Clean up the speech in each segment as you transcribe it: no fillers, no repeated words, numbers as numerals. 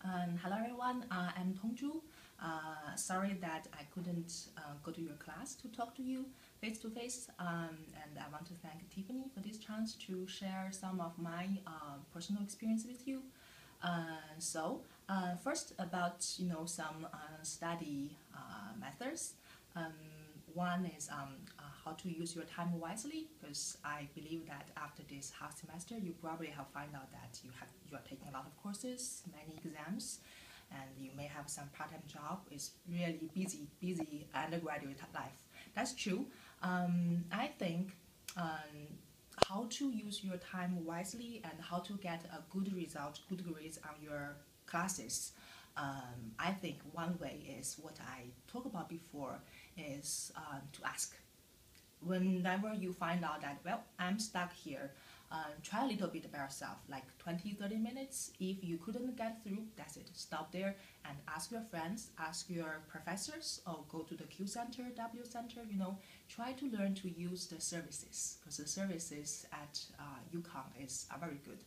Hello everyone, I'm Tong Zhu. Sorry that I couldn't go to your class to talk to you face to face, and I want to thank Tiffany for this chance to share some of my personal experience with you. First about some study methods. One is how to use your time wisely, because I believe that after this half semester you probably have found out that you are taking a lot of courses, many exams, and you may have some part-time job. It's really busy undergraduate life. That's true. I think how to use your time wisely and how to get a good result, good grades on your classes. I think one way is what I talked about before is to ask. Whenever you find out that, well, I'm stuck here, try a little bit by yourself, like 20-30 minutes. If you couldn't get through, that's it. Stop there and ask your friends, ask your professors, or go to the Q Center, W Center, try to learn to use the services, because the services at UConn are very good.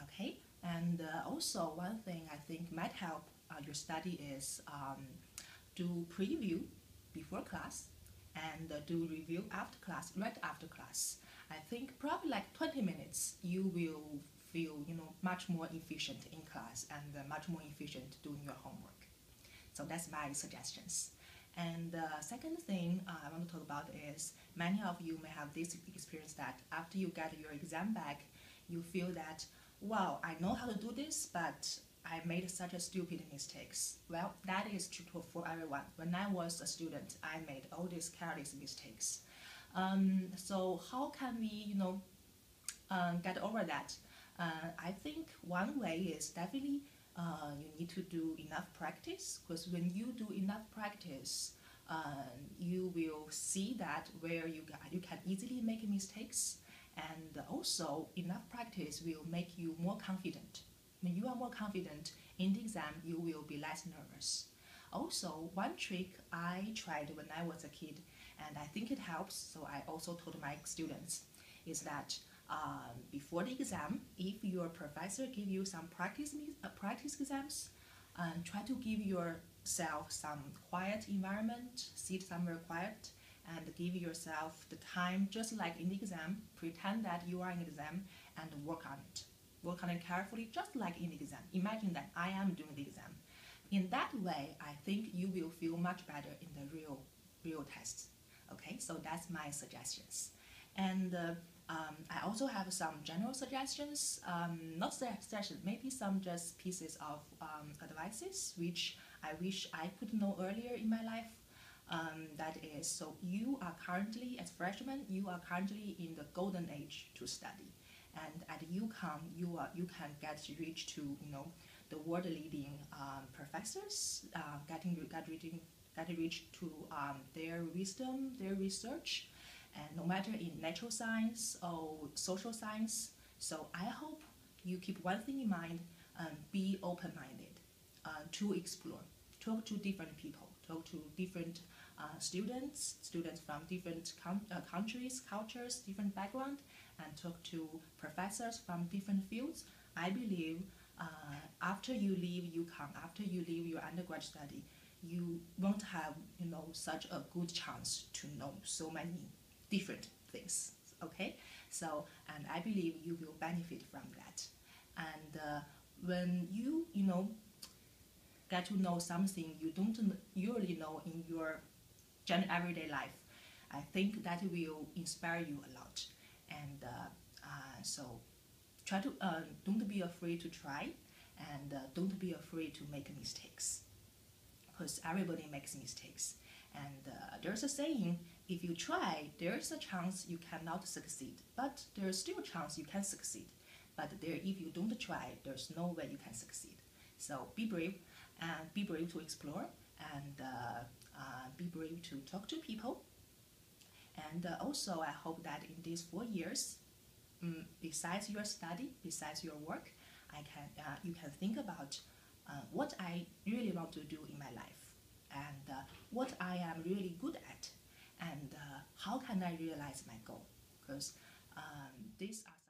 Okay, and also one thing I think might help your study is do preview before class and do review after class, right after class. I think probably like 20 minutes you will feel much more efficient in class and much more efficient doing your homework. So that's my suggestions. And the second thing I want to talk about is many of you may have this experience that after you get your exam back, you feel that, wow, I know how to do this, but I made such a stupid mistakes. Well, that is true for everyone. When I was a student, I made all these careless mistakes. So how can we, get over that? I think one way is definitely you need to do enough practice, because when you do enough practice, you will see that where you can easily make mistakes, and also enough practice will make you more confident. When you are more confident in the exam, you will be less nervous. Also, one trick I tried when I was a kid, and I think it helps, so I also told my students, is that before the exam, if your professor give you some practice exams, try to give yourself some quiet environment, sit somewhere quiet, and give yourself the time, just like in the exam, pretend that you are in the exam and work on it. Work on it carefully, just like in the exam. Imagine that I am doing the exam. In that way, I think you will feel much better in the real tests. Okay, so that's my suggestions. And I also have some general suggestions, not suggestions, maybe some just pieces of advices which I wish I could know earlier in my life. That is, so you are currently, as freshmen, you are currently in the golden age to study. And at UConn, you can get reach to the world leading professors, getting reach to their wisdom, their research, and no matter in natural science or social science. So I hope you keep one thing in mind: be open-minded, to explore, talk to different people, talk to different students from different countries, cultures, different background, and talk to professors from different fields. I believe after you leave UConn, after you leave your undergrad study, you won't have such a good chance to know so many different things. Okay, so and I believe you will benefit from that. And when you get to know something you don't usually know in your everyday life, I think that will inspire you a lot. And so try to don't be afraid to try, and don't be afraid to make mistakes, because everybody makes mistakes. And there's a saying: if you try, there's a chance you cannot succeed, but there's still a chance you can succeed. But if you don't try, there's no way you can succeed. So be brave, and be brave to explore, and be brave to talk to people. And also, I hope that in these 4 years, besides your study, besides your work, you can think about what I really want to do in my life, and what I am really good at, and how can I realize my goal. Because these are